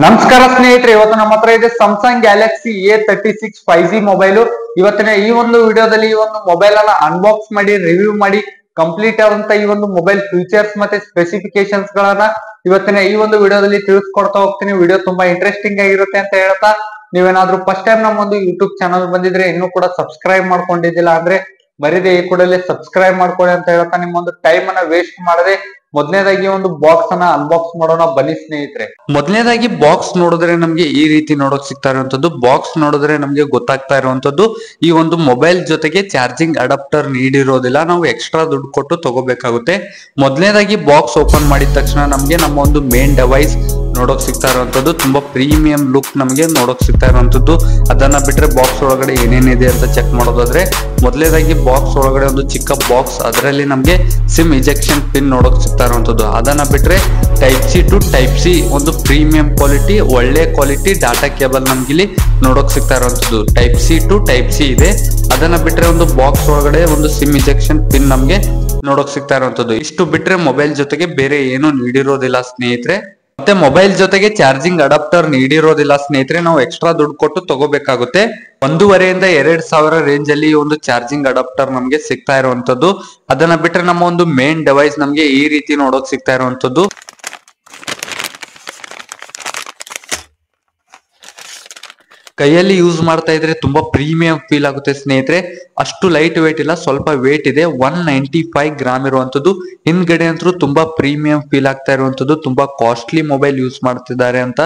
ನಮಸ್ಕಾರ ಸ್ನೇಹಿತರೆ, ಇವತ್ತು ನಮ್ಮ ಹತ್ರ ಇದೆ Samsung Galaxy A36 5G mobile. ಇವತ್ತಿನ ಈ ಒಂದು ವಿಡಿಯೋದಲ್ಲಿ ಈ ಒಂದು ಮೊಬೈಲ್ ಅನ್ನ ಅನ್ಬಾಕ್ಸ್ ಮಾಡಿ ರಿವ್ಯೂ ಮಾಡಿ ಕಂಪ್ಲೀಟ್ ಆದಂತ ಈ ಒಂದು ಮೊಬೈಲ್ ಫೀಚರ್ಸ್ ಮತ್ತೆ ಸ್ಪೆಸಿಫಿಕೇಶನ್ಸ್ ಗಳನ್ನ ಇವತ್ತಿನ ಈ ಒಂದು ವಿಡಿಯೋದಲ್ಲಿ ತಿಳಿಸ್ಕೊಡ್ತಾ ಹೋಗ್ತೀನಿ. ವಿಡಿಯೋ ತುಂಬಾ ಇಂಟ್ರೆಸ್ಟಿಂಗ್ ಆಗಿರುತ್ತೆ ಅಂತ ಹೇಳ್ತಾ, ನೀವೇನಾದ್ರೂ ಫಸ್ಟ್ ಟೈಮ್ ನಮ್ಮ ಒಂದು ಯೂಟ್ಯೂಬ್ ಚಾನಲ್ ಬಂದಿದ್ರೆ ಇನ್ನೂ ಕೂಡ ಸಬ್ಸ್ಕ್ರೈಬ್ ಮಾಡ್ಕೊಂಡಿದ್ದಿಲ್ಲ ಅಂದ್ರೆ ಮರಿದೆ ಈ ಕೂಡಲೇ ಸಬ್ಸ್ಕ್ರೈಬ್ ಮಾಡ್ಕೊಳ್ಳಿ ಅಂತ ಹೇಳ್ತಾ, ನಿಮ್ಮ ಒಂದು ಟೈಮ್ ಅನ್ನ ವೇಸ್ಟ್ ಮಾಡದೆ ಮೊದಲನೇದಾಗಿ ಒಂದು ಬಾಕ್ಸ್ ಅನ್ನ ಅನ್ಬಾಕ್ಸ್ ಮಾಡೋಣ ಬನ್ನಿ ಸ್ನೇಹಿತರೆ. ಮೊದಲನೇದಾಗಿ ಬಾಕ್ಸ್ ನೋಡಿದ್ರೆ ನಮ್ಗೆ ಈ ರೀತಿ ನೋಡಕ್ ಸಿಗ್ತಾ ಇರುವಂತದ್ದು. ಬಾಕ್ಸ್ ನೋಡಿದ್ರೆ ನಮ್ಗೆ ಗೊತ್ತಾಗ್ತಾ ಇರುವಂತದ್ದು, ಈ ಒಂದು ಮೊಬೈಲ್ ಜೊತೆಗೆ ಚಾರ್ಜಿಂಗ್ ಅಡಾಪ್ಟರ್ ನೀಡಿರೋದಿಲ್ಲ, ನಾವು ಎಕ್ಸ್ಟ್ರಾ ದುಡ್ಡು ಕೊಟ್ಟು ತಗೋಬೇಕಾಗುತ್ತೆ. ಮೊದಲನೇದಾಗಿ ಬಾಕ್ಸ್ ಓಪನ್ ಮಾಡಿದ ತಕ್ಷಣ ನಮ್ಗೆ ನಮ್ಮ ಒಂದು ಮೇನ್ ಡಿವೈಸ್ ನೋಡೋಕ್ ಸಿಗ್ತಾ ಇರುವಂತದ್ದು. ತುಂಬಾ ಪ್ರೀಮಿಯಂ ಲುಕ್ ನಮಗೆ ನೋಡೋಕ್ ಸಿಗ್ತಾ ಇರುವಂತದ್ದು. ಅದನ್ನ ಬಿಟ್ರೆ ಬಾಕ್ಸ್ ಒಳಗಡೆ ಏನೇನಿದೆ ಅಂತ ಚೆಕ್ ಮಾಡೋದಾದ್ರೆ, ಮೊದಲನೇದಾಗಿ ಬಾಕ್ಸ್ ಒಳಗಡೆ ಒಂದು ಚಿಕ್ಕ ಬಾಕ್ಸ್, ಅದರಲ್ಲಿ ನಮ್ಗೆ ಸಿಮ್ ಇಜೆಕ್ಷನ್ ಪಿನ್ ನೋಡೋಕ್ ಸಿಗ್ತಾ ಇರುವಂತದ್ದು. ಅದನ್ನ ಬಿಟ್ರೆ type C to type C ಒಂದು ಪ್ರೀಮಿಯಂ ಕ್ವಾಲಿಟಿ, ಒಳ್ಳೆ ಕ್ವಾಲಿಟಿ ಡಾಟಾ ಕೇಬಲ್ ನಮ್ಗೆ ಇಲ್ಲಿ ನೋಡೋಕ್ ಸಿಗ್ತಾ ಇರುವಂತದ್ದು. Type C to type C ಇದೆ. ಅದನ್ನ ಬಿಟ್ರೆ ಒಂದು ಬಾಕ್ಸ್ ಒಳಗಡೆ ಒಂದು ಸಿಮ್ ಇಜೆಕ್ಷನ್ ಪಿನ್ ನಮ್ಗೆ ನೋಡೋಕ್ ಸಿಗ್ತಾ ಇರುವಂತದ್ದು. ಇಷ್ಟು ಬಿಟ್ರೆ ಮೊಬೈಲ್ ಜೊತೆಗೆ ಬೇರೆ ಏನು ನೀಡಿರೋದಿಲ್ಲ ಸ್ನೇಹಿತರೆ. ಮತ್ತೆ ಮೊಬೈಲ್ ಜೊತೆಗೆ ಚಾರ್ಜಿಂಗ್ ಅಡಾಪ್ಟರ್ ನೀಡಿರೋದಿಲ್ಲ ಸ್ನೇಹಿತರೆ, ನಾವು ಎಕ್ಸ್ಟ್ರಾ ದುಡ್ಡು ಕೊಟ್ಟು ತಗೋಬೇಕಾಗುತ್ತೆ. 1,500 ಇಂದ 2,000 ರೇಂಜ್ ಅಲ್ಲಿ ಒಂದು ಚಾರ್ಜಿಂಗ್ ಅಡಾಪ್ಟರ್ ನಮ್ಗೆ ಸಿಗ್ತಾ ಇರುವಂತದ್ದು. ಅದನ್ನ ಬಿಟ್ರೆ ನಮ್ಮ ಒಂದು ಮೇನ್ ಡಿವೈಸ್ ನಮ್ಗೆ ಈ ರೀತಿ ನೋಡೋಕ್ ಸಿಗ್ತಾ ಇರುವಂತದ್ದು. ಕೈಯಲ್ಲಿ ಯೂಸ್ ಮಾಡ್ತಾ ಇದ್ರೆ ತುಂಬಾ ಪ್ರೀಮಿಯಂ ಫೀಲ್ ಆಗುತ್ತೆ ಸ್ನೇಹಿತರೆ. ಅಷ್ಟು ಲೈಟ್ ವೇಟ್ ಇಲ್ಲ, ಸ್ವಲ್ಪ ವೇಟ್ ಇದೆ. 195 ಗ್ರಾಮ್ ಇರುವಂತದ್ದು. ಹಿಂದ್ಗಡೆ ಅಂತೂ ತುಂಬಾ ಪ್ರೀಮಿಯಂ ಫೀಲ್ ಆಗ್ತಾ ಇರುವಂತದ್ದು. ತುಂಬಾ ಕಾಸ್ಟ್ಲಿ ಮೊಬೈಲ್ ಯೂಸ್ ಮಾಡ್ತಿದ್ದಾರೆ ಅಂತ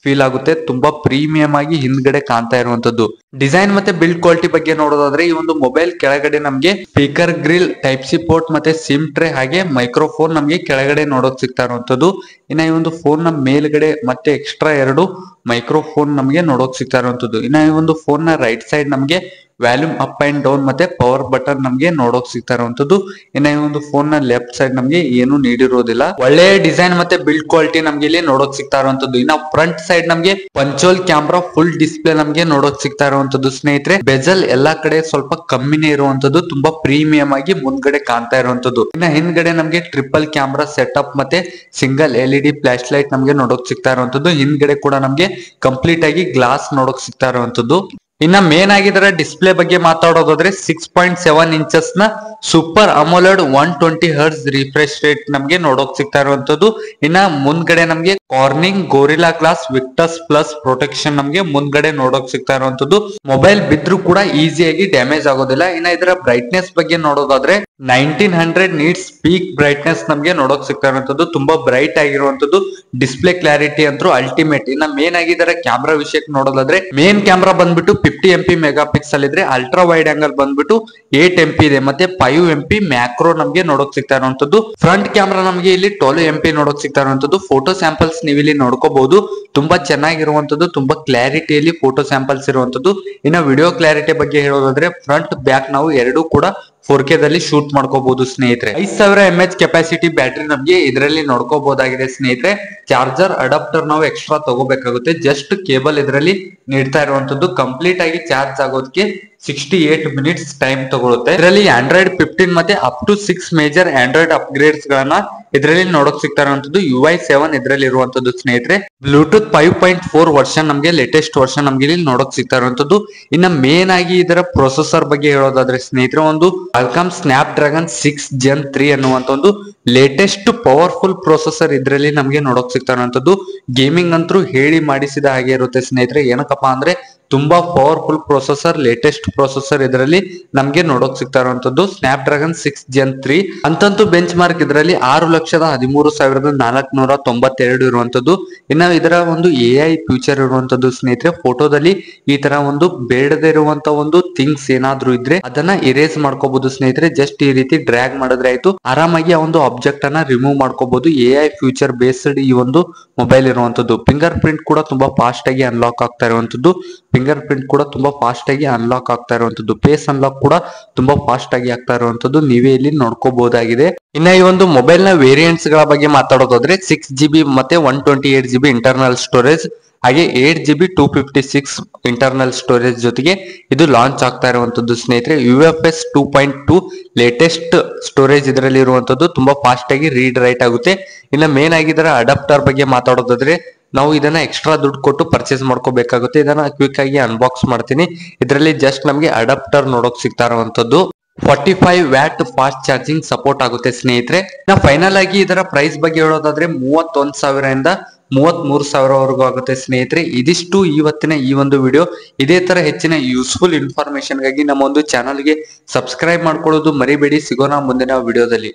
ಫೀಲ್ ಆಗುತ್ತೆ. ತುಂಬಾ ಪ್ರೀಮಿಯಂ ಆಗಿ ಹಿಂದ್ಗಡೆ ಕಾಣ್ತಾ ಇರುವಂತದ್ದು. ಡಿಸೈನ್ ಮತ್ತೆ ಬಿಲ್ಡ್ ಕ್ವಾಲಿಟಿ ಬಗ್ಗೆ ನೋಡೋದಾದ್ರೆ, ಈ ಒಂದು ಮೊಬೈಲ್ ಕೆಳಗಡೆ ನಮ್ಗೆ speaker grill, type C port ಮತ್ತೆ ಸಿಮ್ ಟ್ರೇ ಹಾಗೆ ಮೈಕ್ರೋಫೋನ್ ನಮ್ಗೆ ಕೆಳಗಡೆ ನೋಡೋಕ್ ಸಿಗ್ತಾ ಇರುವಂತದ್ದು. ಇನ್ನ ಈ ಒಂದು ಫೋನ್ ನ ಮೇಲ್ಗಡೆ ಮತ್ತೆ ಎಕ್ಸ್ಟ್ರಾ 2 ಮೈಕ್ರೋಫೋನ್ ನಮ್ಗೆ ನೋಡೋಕ್ ಸಿಗ್ತಾ ಇರುವಂತದ್ದು. ಇನ್ನ ಈ ಒಂದು ಫೋನ್ ನ ರೈಟ್ ಸೈಡ್ ನಮ್ಗೆ ವ್ಯಾಲ್ಯೂಮ್ ಅಪ್ ಅಂಡ್ ಡೌನ್ ಮತ್ತೆ ಪವರ್ ಬಟನ್ ನಮ್ಗೆ ನೋಡೋಕ್ ಸಿಗ್ತಾ ಇರುವಂತದ್ದು. ಇನ್ನ ಈ ಒಂದು ಫೋನ್ ನ ಲೆಫ್ಟ್ ಸೈಡ್ ನಮ್ಗೆ ಏನು ನೀಡಿರೋದಿಲ್ಲ. ಒಳ್ಳೆಯ ಡಿಸೈನ್ ಮತ್ತೆ ಬಿಲ್ಡ್ ಕ್ವಾಲಿಟಿ ನಮ್ಗೆ ಇಲ್ಲಿ ನೋಡೋಕ್ ಸಿಗ್ತಾ ಇರುವಂತದ್ದು. ಇನ್ನ ಫ್ರಂಟ್ ಸೈಡ್ ನಮ್ಗೆ ಪಂಚೋಲ್ ಕ್ಯಾಮ್ರಾ ಫುಲ್ ಡಿಸ್ಪ್ಲೇ ನಮ್ಗೆ ನೋಡೋಕ್ ಸಿಗ್ತಾ ಇರುವಂತದ್ದು ಸ್ನೇಹಿತರೆ. ಬೆಜಲ್ ಎಲ್ಲಾ ಕಡೆ ಸ್ವಲ್ಪ ಕಮ್ಮಿನೇ ಇರುವಂತದ್ದು, ತುಂಬಾ ಪ್ರೀಮಿಯಂ ಆಗಿ ಮುಂದ್ಗಡೆ ಕಾಣ್ತಾ ಇರುವಂತದ್ದು. ಇನ್ನ ಹಿಂದ್ಗಡೆ ನಮ್ಗೆ ಟ್ರಿಪಲ್ ಕ್ಯಾಮ್ರಾ ಸೆಟಪ್ ಮತ್ತೆ ಸಿಂಗಲ್ LED ಫ್ಲಾಶ್ ಲೈಟ್ ನಮ್ಗೆ ನೋಡೋಕ್ ಸಿಗ್ತಾ ಇರುವಂತದ್ದು. ಹಿಂದ್ಗಡೆ ಕೂಡ ನಮ್ಗೆ ಕಂಪ್ಲೀಟ್ ಆಗಿ ಗ್ಲಾಸ್ ನೋಡೋಕ್ ಸಿಗ್ತಾ ಇರುವಂತದ್ದು. ಇನ್ನ ಮೇನ್ ಆಗಿದ್ರೆ ಡಿಸ್ಪ್ಲೇ ಬಗ್ಗೆ ಮಾತಾಡೋದಾದ್ರೆ 6.7 ಇಂಚಸ್ ನ super AMOLED 120 hertz refresh rate ನಮ್ಗೆ ನೋಡೋಕ್ ಸಿಗ್ತಾ ಇರುವಂತದ್ದು. ಇನ್ನ ಮುಂದ್ಗಡೆ ನಮ್ಗೆ Corning Gorilla Glass Victus plus protection ನಮ್ಗೆ ಮುಂದ್ಗಡೆ ನೋಡೋಕ್ ಸಿಗ್ತಾ ಇರುವಂತದ್ದು. ಮೊಬೈಲ್ ಬಿದ್ರು ಕೂಡ ಈಸಿಯಾಗಿ ಡ್ಯಾಮೇಜ್ ಆಗೋದಿಲ್ಲ. ಇನ್ನ ಇದರ ಬ್ರೈಟ್ನೆಸ್ ಬಗ್ಗೆ ನೋಡೋದಾದ್ರೆ 1900 ನೀಟ್ಸ್ ಪೀಕ್ ಬ್ರೈಟ್ನೆಸ್ ನಮ್ಗೆ ನೋಡೋಕ್ ಸಿಗ್ತಾ ಇರುವಂತದ್ದು. ತುಂಬಾ ಬ್ರೈಟ್ ಆಗಿರುವಂತದ್ದು. ಡಿಸ್ಪ್ಲೇ ಕ್ಲಾರಿಟಿ ಅಂತೂ ಅಲ್ಟಿಮೇಟ್. ಇನ್ನ ಮೇನ್ ಆಗಿ ಇದರ ಕ್ಯಾಮ್ರಾ ವಿಷಯಕ್ಕೆ ನೋಡೋದಾದ್ರೆ, ಮೇನ್ ಕ್ಯಾಮ್ರಾ ಬಂದ್ಬಿಟ್ಟು 50 MP ಮೆಗಾ ಪಿಕ್ಸೆಲ್ ಇದ್ರೆ, ಅಲ್ಟ್ರಾ ವೈಡ್ ಆಂಗಲ್ ಬಂದ್ಬಿಟ್ಟು 8 MP ಇದೆ, ಮತ್ತೆ 5 MP ಮ್ಯಾಕ್ರೋ ನಮ್ಗೆ ನೋಡೋಕ್ ಸಿಗ್ತಾ ಇರುವಂತದ್ದು. ಫ್ರಂಟ್ ಕ್ಯಾಮ್ರಾ ನಮ್ಗೆ ಇಲ್ಲಿ 12 MP ನೋಡೋಕ್ ಸಿಗ್ತಾ ಇರುವಂತದ್ದು. ಫೋಟೋ ಸ್ಯಾಂಪಲ್ಸ್ ನೀವು ಇಲ್ಲಿ ನೋಡ್ಕೋಬಹುದು. ತುಂಬಾ ಚೆನ್ನಾಗಿರುವಂತದ್ದು, ತುಂಬಾ ಕ್ಲಾರಿಟಿಯಲ್ಲಿ ಫೋಟೋ ಸ್ಯಾಂಪಲ್ಸ್ ಇರುವಂತದ್ದು. ಇನ್ನ ವಿಡಿಯೋ ಕ್ಲಾರಿಟಿ ಬಗ್ಗೆ ಹೇಳೋದಾದ್ರೆ, ಫ್ರಂಟ್ ಬ್ಯಾಕ್ ನಾವು ಎರಡೂ ಕೂಡ 4K ದಲ್ಲಿ ಶೂಟ್ ಮಾಡ್ಕೋಬಹುದು ಸ್ನೇಹಿತರೆ. 5000 mAh ಕೆಪಾಸಿಟಿ ಬ್ಯಾಟರಿ ನಮ್ಗೆ ಇದರಲ್ಲಿ ನೋಡ್ಕೋಬಹುದಾಗಿದೆ ಸ್ನೇಹಿತರೆ. ಚಾರ್ಜರ್ ಅಡಾಪ್ಟರ್ ನಾವು ಎಕ್ಸ್ಟ್ರಾ ತಗೋಬೇಕಾಗುತ್ತೆ. ಜಸ್ಟ್ ಕೇಬಲ್ ಇದರಲ್ಲಿ ನೀಡ್ತಾ ಇರುವಂತದ್ದು. ಕಂಪ್ಲೀಟ್ ಆಗಿ ಚಾರ್ಜ್ ಆಗೋದಕ್ಕೆ 68 ಮಿನಿಟ್ಸ್ ಟೈಮ್ ತಗೊಳುತ್ತೆ. ಇದರಲ್ಲಿ Android 15 ಮತ್ತೆ up to 6 major Android upgrades ಗಳನ್ನ ಇದರಲ್ಲಿ ನೋಡೋಕ್ ಸಿಗ್ತಾ ಇರುವಂತದ್ದು. UI 7 ಇದರಲ್ಲಿ ಇರುವಂತದ್ದು ಸ್ನೇಹಿತರೆ. ಬ್ಲೂಟೂತ್ 5.4 ವರ್ಷನ್ ನಮ್ಗೆ ಲೇಟೆಸ್ಟ್ ವರ್ಷನ್ ನಮ್ಗೆ ಇಲ್ಲಿ ನೋಡೋಕ್ ಸಿಗ್ತಾ ಇರುವಂತದ್ದು. ಇನ್ನ ಮೇನ್ ಆಗಿ ಇದರ ಪ್ರೊಸೆಸರ್ ಬಗ್ಗೆ ಹೇಳೋದಾದ್ರೆ ಸ್ನೇಹಿತರೆ, ಒಂದು Qualcomm Snapdragon 6 Gen 3 ಅನ್ನುವಂತ ಒಂದು ಲೇಟೆಸ್ಟ್ ಪವರ್ಫುಲ್ ಪ್ರೊಸೆಸರ್ ಇದರಲ್ಲಿ ನಮ್ಗೆ ನೋಡೋಕ್ ಸಿಗ್ತಾ ಇರುವಂತದ್ದು. ಗೇಮಿಂಗ್ ಅಂತೂ ಹೇಳಿ ಮಾಡಿಸಿದ ಹಾಗೆ ಇರುತ್ತೆ ಸ್ನೇಹಿತರೆ. ಏನಕ್ಕಪ್ಪ ಅಂದ್ರೆ ತುಂಬಾ ಪವರ್ಫುಲ್ ಪ್ರೊಸೆಸರ್, ಲೇಟೆಸ್ಟ್ ಪ್ರೊಸೆಸರ್ ಇದರಲ್ಲಿ ನಮ್ಗೆ ನೋಡೋಕ್ ಸಿಗ್ತಾ ಇರುವಂತದ್ದು. ಸ್ನ್ಯಾಪ್ಡ್ರಾಗನ್ 6 Gen 3 ಅಂತಂತೂ ಬೆಂಚ್ ಮಾರ್ಕ್ ಇದರಲ್ಲಿ 6,13,492 ಇರುವಂತದ್ದು. ಇನ್ನ ಇದರ ಒಂದು AI ಫ್ಯೂಚರ್ ಇರುವಂತದ್ದು ಸ್ನೇಹಿತರೆ. ಫೋಟೋದಲ್ಲಿ ಈ ತರ ಒಂದು ಬೇಡದೇ ಇರುವಂತ ಒಂದು ಥಿಂಗ್ಸ್ ಏನಾದ್ರೂ ಇದ್ರೆ ಅದನ್ನ ಇರೇಸ್ ಮಾಡ್ಕೋಬಹುದು ಸ್ನೇಹಿತರೆ. ಜಸ್ಟ್ ಈ ರೀತಿ ಡ್ರ್ಯಾಗ್ ಮಾಡಿದ್ರೆ ಆಯ್ತು, ಆರಾಮಾಗಿ ಆ ಒಂದು ಆಬ್ಜೆಕ್ಟ್ ಅನ್ನ ರಿಮೂವ್ ಮಾಡ್ಕೋಬಹುದು. AI ಫ್ಯೂಚರ್ ಬೇಸ್ಡ್ ಈ ಒಂದು ಮೊಬೈಲ್ ಇರುವಂತದ್ದು. ಫಿಂಗರ್ ಪ್ರಿಂಟ್ ಕೂಡ ತುಂಬಾ ಫಾಸ್ಟ್ ಆಗಿ ಅನ್ಲಾಕ್ ಆಗ್ತಾ ಇರುವಂತದ್ದು. ಫಿಂಗರ್ ಪ್ರಿಂಟ್ ಕೂಡ ತುಂಬಾ ಫಾಸ್ಟ್ ಆಗಿ ಅನ್ಲಾಕ್ ಆಗ್ತಾ ಇರುವಂತದ್ದು. ಫೇಸ್ ಅನ್ಲಾಕ್ ಕೂಡ ತುಂಬಾ ಫಾಸ್ಟ್ ಆಗಿ ಆಗ್ತಾ ಇರುವಂತದ್ದು ನೀವೇ ಇಲ್ಲಿ ನೋಡ್ಕೋಬಹುದಾಗಿದೆ. ಇನ್ನ ಈ ಒಂದು ಮೊಬೈಲ್ ನ ವೇರಿಯಂಟ್ಸ್ ಗಳ ಬಗ್ಗೆ ಮಾತಾಡೋದಾದ್ರೆ 6GB ಮತ್ತೆ 128GB ಇಂಟರ್ನಲ್ ಸ್ಟೋರೇಜ್, ಹಾಗೆ 8GB 256 ಇಂಟರ್ನಲ್ ಸ್ಟೋರೇಜ್ ಜೊತೆಗೆ ಇದು ಲಾಂಚ್ ಆಗ್ತಾ ಇರುವಂತದ್ದು ಸ್ನೇಹಿತರೆ. UFS 2.2 ಲೇಟೆಸ್ಟ್ ಸ್ಟೋರೇಜ್ ಇದರಲ್ಲಿ ಇರುವಂತದ್ದು. ತುಂಬಾ ಫಾಸ್ಟ್ ಆಗಿ ರೀಡ್ ರೈಟ್ ಆಗುತ್ತೆ. ಇನ್ನು ಮೇನ್ ಆಗಿ ಇದರ ಅಡಾಪ್ಟರ್ ಬಗ್ಗೆ ಮಾತಾಡೋದಾದ್ರೆ ನಾವು ಇದನ್ನ ಎಕ್ಸ್ಟ್ರಾ ದುಡ್ಡು ಕೊಟ್ಟು ಪರ್ಚೇಸ್ ಮಾಡ್ಕೋಬೇಕಾಗುತ್ತೆ. ಇದನ್ನ ಕ್ವಿಕ್ ಆಗಿ ಅನ್ಬಾಕ್ಸ್ ಮಾಡ್ತೀನಿ. ಇದರಲ್ಲಿ ಜಸ್ಟ್ ನಮಗೆ ಅಡಾಪ್ಟರ್ ನೋಡೋಕ್ ಸಿಗ್ತಾ ಇರುವಂತದ್ದು 45 ವ್ಯಾಟ್ ಫಾಸ್ಟ್ ಚಾರ್ಜಿಂಗ್ ಸಪೋರ್ಟ್ ಆಗುತ್ತೆ ಸ್ನೇಹಿತರೆ. ನಾ ಫೈನಲ್ ಆಗಿ ಇದರ ಪ್ರೈಸ್ ಬಗ್ಗೆ ಹೇಳೋದಾದ್ರೆ 31,000 ಇಂದ 33,000 ವರೆಗೂ ಆಗುತ್ತೆ ಸ್ನೇಹಿತರೆ. ಇದಿಷ್ಟು ಇವತ್ತಿನ ಈ ಒಂದು ವಿಡಿಯೋ. ಇದೇ ತರ ಹೆಚ್ಚಿನ ಯೂಸ್ಫುಲ್ ಇನ್ಫಾರ್ಮೇಶನ್ ಗಾಗಿ ನಮ್ಮ ಒಂದು ಚಾನಲ್ಗೆ ಸಬ್ಸ್ಕ್ರೈಬ್ ಮಾಡ್ಕೊಳ್ಳೋದು ಮರಿಬೇಡಿ. ಸಿಗೋಣ ಮುಂದಿನ ವಿಡಿಯೋದಲ್ಲಿ.